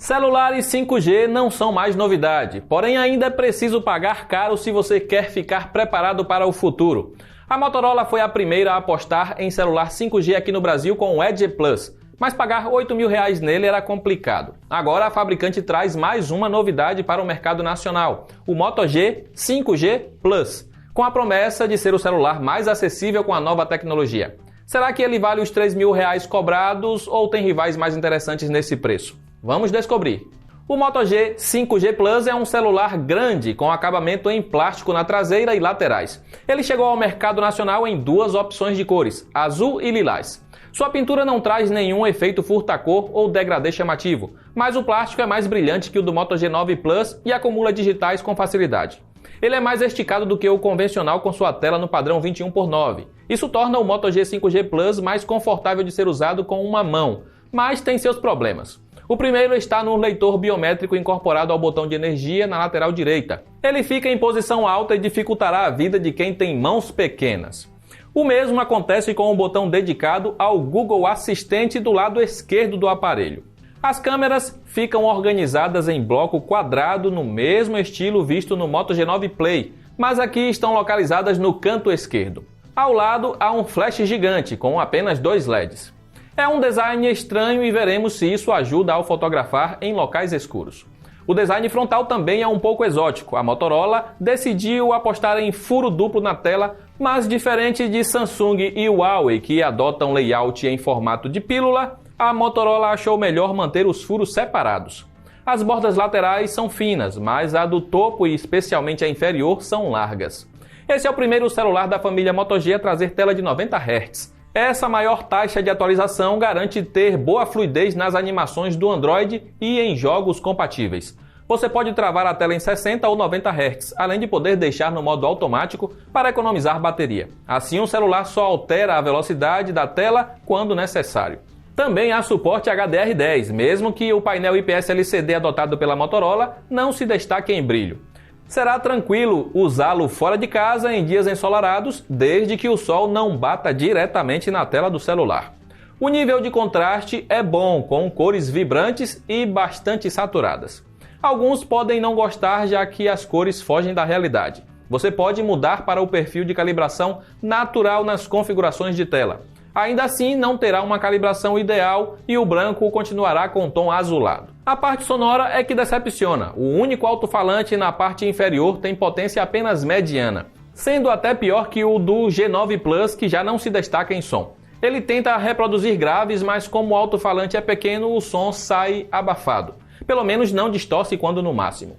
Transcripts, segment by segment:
Celulares 5G não são mais novidade, porém ainda é preciso pagar caro se você quer ficar preparado para o futuro. A Motorola foi a primeira a apostar em celular 5G aqui no Brasil com o Edge Plus, mas pagar R$8.000 nele era complicado. Agora a fabricante traz mais uma novidade para o mercado nacional, o Moto G 5G Plus, com a promessa de ser o celular mais acessível com a nova tecnologia. Será que ele vale os R$3.000 cobrados ou tem rivais mais interessantes nesse preço? Vamos descobrir. O Moto G 5G Plus é um celular grande com acabamento em plástico na traseira e laterais. Ele chegou ao mercado nacional em duas opções de cores, azul e lilás. Sua pintura não traz nenhum efeito furta-cor ou degradê chamativo, mas o plástico é mais brilhante que o do Moto G9 Plus e acumula digitais com facilidade. Ele é mais esticado do que o convencional com sua tela no padrão 21:9. Isso torna o Moto G 5G Plus mais confortável de ser usado com uma mão, mas tem seus problemas. O primeiro está no leitor biométrico incorporado ao botão de energia na lateral direita. Ele fica em posição alta e dificultará a vida de quem tem mãos pequenas. O mesmo acontece com o botão dedicado ao Google Assistente do lado esquerdo do aparelho. As câmeras ficam organizadas em bloco quadrado no mesmo estilo visto no Moto G9 Play, mas aqui estão localizadas no canto esquerdo. Ao lado há um flash gigante com apenas 2 LEDs. É um design estranho e veremos se isso ajuda ao fotografar em locais escuros. O design frontal também é um pouco exótico. A Motorola decidiu apostar em furo duplo na tela, mas diferente de Samsung e Huawei, que adotam layout em formato de pílula, a Motorola achou melhor manter os furos separados. As bordas laterais são finas, mas a do topo e especialmente a inferior são largas. Esse é o primeiro celular da família Moto G a trazer tela de 90 Hz. Essa maior taxa de atualização garante ter boa fluidez nas animações do Android e em jogos compatíveis. Você pode travar a tela em 60 ou 90 Hz, além de poder deixar no modo automático para economizar bateria. Assim, o celular só altera a velocidade da tela quando necessário. Também há suporte HDR10, mesmo que o painel IPS LCD adotado pela Motorola não se destaque em brilho. Será tranquilo usá-lo fora de casa em dias ensolarados, desde que o sol não bata diretamente na tela do celular. O nível de contraste é bom, com cores vibrantes e bastante saturadas. Alguns podem não gostar, já que as cores fogem da realidade. Você pode mudar para o perfil de calibração natural nas configurações de tela. Ainda assim, não terá uma calibração ideal e o branco continuará com tom azulado. A parte sonora é que decepciona. O único alto-falante na parte inferior tem potência apenas mediana, sendo até pior que o do G9 Plus, que já não se destaca em som. Ele tenta reproduzir graves, mas como o alto-falante é pequeno, o som sai abafado. Pelo menos não distorce quando no máximo.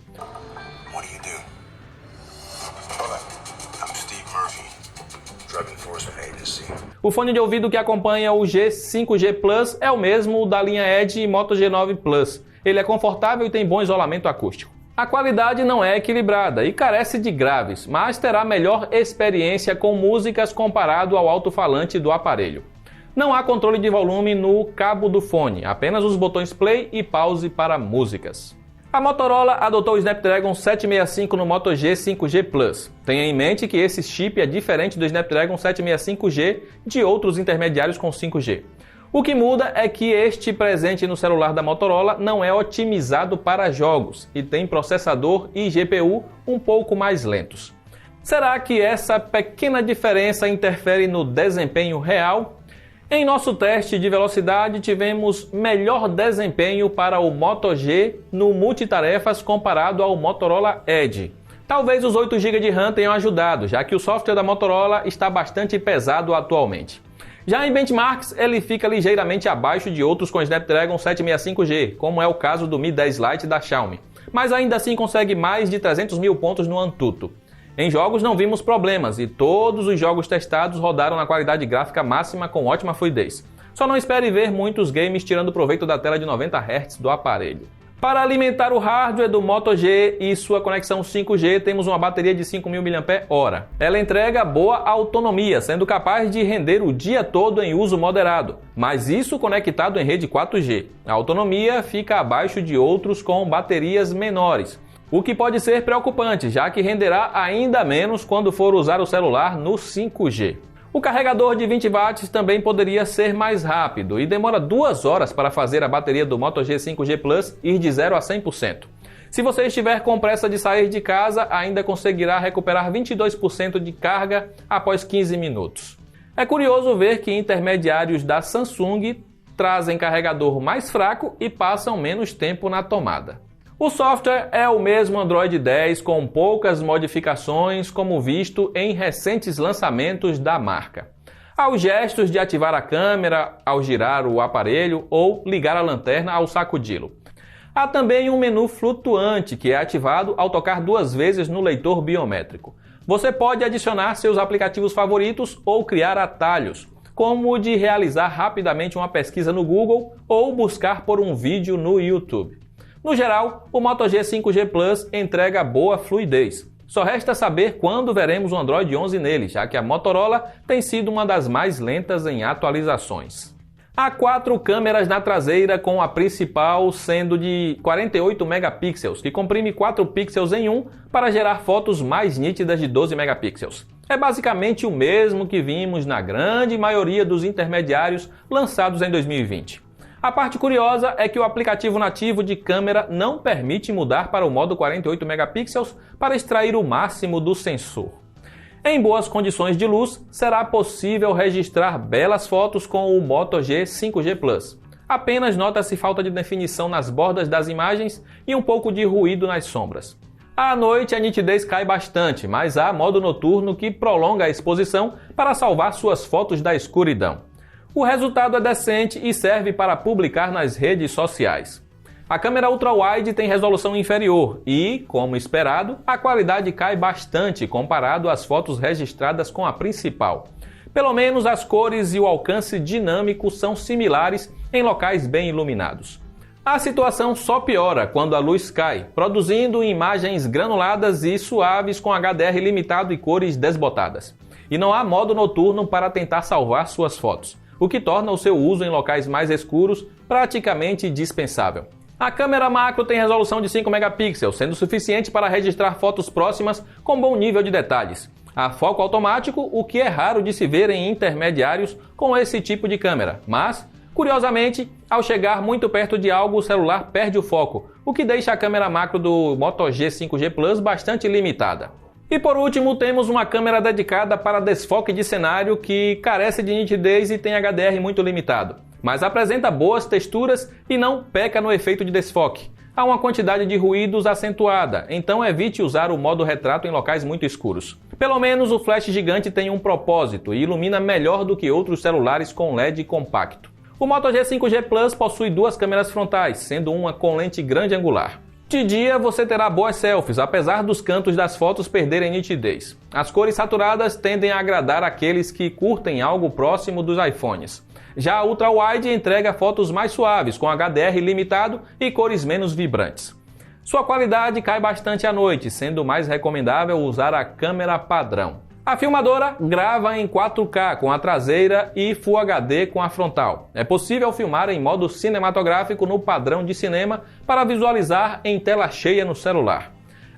O fone de ouvido que acompanha o G 5G Plus é o mesmo da linha Edge e Moto G9 Plus. Ele é confortável e tem bom isolamento acústico. A qualidade não é equilibrada e carece de graves, mas terá melhor experiência com músicas comparado ao alto-falante do aparelho. Não há controle de volume no cabo do fone, apenas os botões play e pause para músicas. A Motorola adotou o Snapdragon 765 no Moto G 5G Plus. Tenha em mente que esse chip é diferente do Snapdragon 765G de outros intermediários com 5G. O que muda é que este presente no celular da Motorola não é otimizado para jogos e tem processador e GPU um pouco mais lentos. Será que essa pequena diferença interfere no desempenho real? Em nosso teste de velocidade, tivemos melhor desempenho para o Moto G no multitarefas comparado ao Motorola Edge. Talvez os 8 GB de RAM tenham ajudado, já que o software da Motorola está bastante pesado atualmente. Já em benchmarks, ele fica ligeiramente abaixo de outros com Snapdragon 765G, como é o caso do Mi 10 Lite da Xiaomi, mas ainda assim consegue mais de 300 mil pontos no AnTuTu. Em jogos não vimos problemas e todos os jogos testados rodaram na qualidade gráfica máxima com ótima fluidez. Só não espere ver muitos games tirando proveito da tela de 90 Hz do aparelho. Para alimentar o hardware do Moto G e sua conexão 5G, temos uma bateria de 5.000 mAh. Ela entrega boa autonomia, sendo capaz de render o dia todo em uso moderado, mas isso conectado em rede 4G. A autonomia fica abaixo de outros com baterias menores, o que pode ser preocupante, já que renderá ainda menos quando for usar o celular no 5G. O carregador de 20 watts também poderia ser mais rápido e demora 2 horas para fazer a bateria do Moto G 5G Plus ir de 0 a 100%. Se você estiver com pressa de sair de casa, ainda conseguirá recuperar 22% de carga após 15 minutos. É curioso ver que intermediários da Samsung trazem carregador mais fraco e passam menos tempo na tomada. O software é o mesmo Android 10 com poucas modificações, como visto em recentes lançamentos da marca. Há os gestos de ativar a câmera ao girar o aparelho ou ligar a lanterna ao sacudi-lo. Há também um menu flutuante que é ativado ao tocar 2 vezes no leitor biométrico. Você pode adicionar seus aplicativos favoritos ou criar atalhos, como o de realizar rapidamente uma pesquisa no Google ou buscar por um vídeo no YouTube. No geral, o Moto G 5G Plus entrega boa fluidez. Só resta saber quando veremos o Android 11 nele, já que a Motorola tem sido uma das mais lentas em atualizações. Há 4 câmeras na traseira, com a principal sendo de 48 megapixels, que comprime 4 pixels em um para gerar fotos mais nítidas de 12 megapixels. É basicamente o mesmo que vimos na grande maioria dos intermediários lançados em 2020. A parte curiosa é que o aplicativo nativo de câmera não permite mudar para o modo 48 megapixels para extrair o máximo do sensor. Em boas condições de luz, será possível registrar belas fotos com o Moto G 5G Plus. Apenas nota-se falta de definição nas bordas das imagens e um pouco de ruído nas sombras. À noite a nitidez cai bastante, mas há modo noturno que prolonga a exposição para salvar suas fotos da escuridão. O resultado é decente e serve para publicar nas redes sociais. A câmera ultra-wide tem resolução inferior e, como esperado, a qualidade cai bastante comparado às fotos registradas com a principal. Pelo menos as cores e o alcance dinâmico são similares em locais bem iluminados. A situação só piora quando a luz cai, produzindo imagens granuladas e suaves com HDR limitado e cores desbotadas. E não há modo noturno para tentar salvar suas fotos, o que torna o seu uso em locais mais escuros praticamente dispensável. A câmera macro tem resolução de 5 megapixels, sendo suficiente para registrar fotos próximas com bom nível de detalhes. Há foco automático, o que é raro de se ver em intermediários com esse tipo de câmera, mas, curiosamente, ao chegar muito perto de algo, o celular perde o foco, o que deixa a câmera macro do Moto G 5G Plus bastante limitada. E por último, temos uma câmera dedicada para desfoque de cenário que carece de nitidez e tem HDR muito limitado, mas apresenta boas texturas e não peca no efeito de desfoque. Há uma quantidade de ruídos acentuada, então evite usar o modo retrato em locais muito escuros. Pelo menos o flash gigante tem um propósito e ilumina melhor do que outros celulares com LED compacto. O Moto G 5G Plus possui 2 câmeras frontais, sendo uma com lente grande angular. De dia você terá boas selfies, apesar dos cantos das fotos perderem nitidez. As cores saturadas tendem a agradar aqueles que curtem algo próximo dos iPhones. Já a Ultra Wide entrega fotos mais suaves, com HDR limitado e cores menos vibrantes. Sua qualidade cai bastante à noite, sendo mais recomendável usar a câmera padrão. A filmadora grava em 4K com a traseira e Full HD com a frontal. É possível filmar em modo cinematográfico no padrão de cinema para visualizar em tela cheia no celular.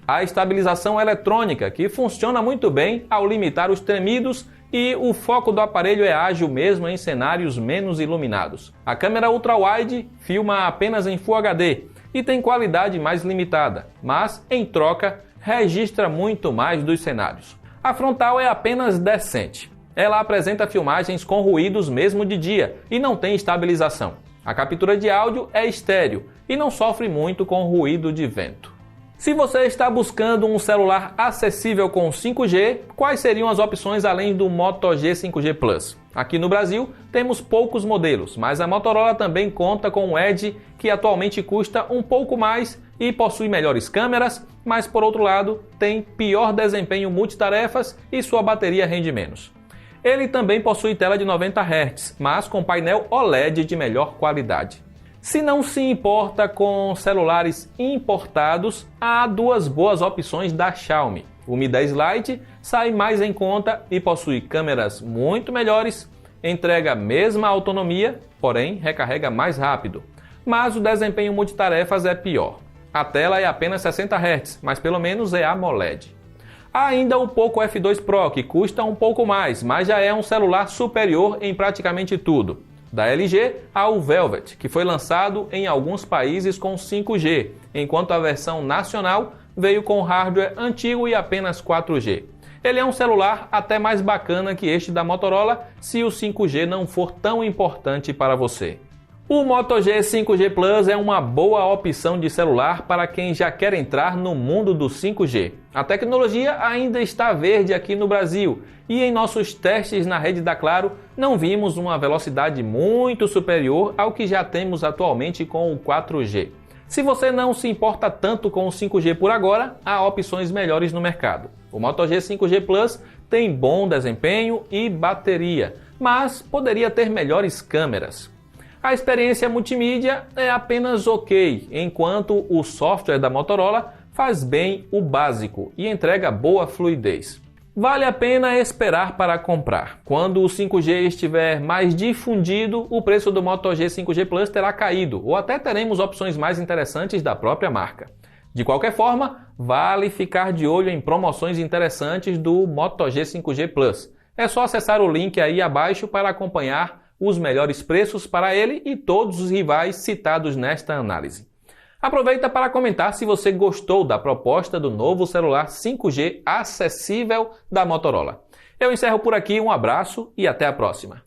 Há estabilização eletrônica, que funciona muito bem ao limitar os tremidos, e o foco do aparelho é ágil mesmo em cenários menos iluminados. A câmera ultra-wide filma apenas em Full HD e tem qualidade mais limitada, mas, em troca, registra muito mais dos cenários. A frontal é apenas decente. Ela apresenta filmagens com ruídos mesmo de dia e não tem estabilização. A captura de áudio é estéreo e não sofre muito com ruído de vento. Se você está buscando um celular acessível com 5G, quais seriam as opções além do Moto G 5G Plus? Aqui no Brasil temos poucos modelos, mas a Motorola também conta com o Edge, que atualmente custa um pouco mais e possui melhores câmeras, mas por outro lado tem pior desempenho multitarefas e sua bateria rende menos. Ele também possui tela de 90 Hz, mas com painel OLED de melhor qualidade. Se não se importa com celulares importados, há 2 boas opções da Xiaomi. O Mi 10 Lite sai mais em conta e possui câmeras muito melhores, entrega a mesma autonomia, porém recarrega mais rápido. Mas o desempenho multitarefas é pior. A tela é apenas 60 Hz, mas pelo menos é AMOLED. Há ainda o Poco F2 Pro, que custa um pouco mais, mas já é um celular superior em praticamente tudo. Da LG há o Velvet, que foi lançado em alguns países com 5G, enquanto a versão nacional veio com hardware antigo e apenas 4G. Ele é um celular até mais bacana que este da Motorola, se o 5G não for tão importante para você. O Moto G 5G Plus é uma boa opção de celular para quem já quer entrar no mundo do 5G. A tecnologia ainda está verde aqui no Brasil e em nossos testes na rede da Claro não vimos uma velocidade muito superior ao que já temos atualmente com o 4G. Se você não se importa tanto com o 5G por agora, há opções melhores no mercado. O Moto G 5G Plus tem bom desempenho e bateria, mas poderia ter melhores câmeras. A experiência multimídia é apenas ok, enquanto o software da Motorola faz bem o básico e entrega boa fluidez. Vale a pena esperar para comprar. Quando o 5G estiver mais difundido, o preço do Moto G 5G Plus terá caído, ou até teremos opções mais interessantes da própria marca. De qualquer forma, vale ficar de olho em promoções interessantes do Moto G 5G Plus. É só acessar o link aí abaixo para acompanhar os melhores preços para ele e todos os rivais citados nesta análise. Aproveita para comentar se você gostou da proposta do novo celular 5G acessível da Motorola. Eu encerro por aqui, um abraço e até a próxima.